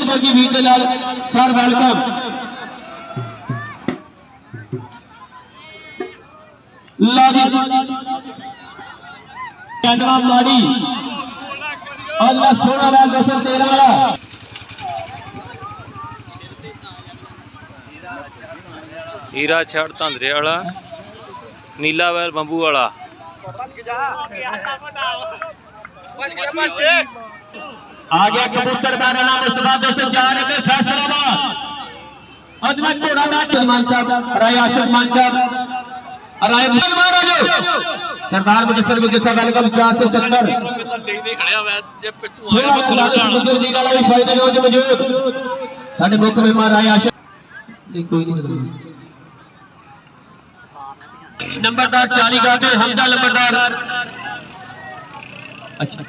वर्गी वीर दे नाल sir welcome लादी कैंडवा माड़ी अगला 16 वैल 213 वाला हीरा छड़ धांधरे वाला नीला वैल बंबू वाला आ गया कबूतर बाराना मुस्तफा 204 पे फैसलाबाद अजमत घोड़ा नाट सलमान साहब राय आशिक मान साहब राय महाराज सरदार मुदस्सर गुजर वेलकम 4 से 70 16 गुजर जी वाला भी फायदे में मौजूद साडे मुख्य मेहमान राय आशिक कोई नहीं नंबरदार 40 गाते हमजा नंबरदार अच्छा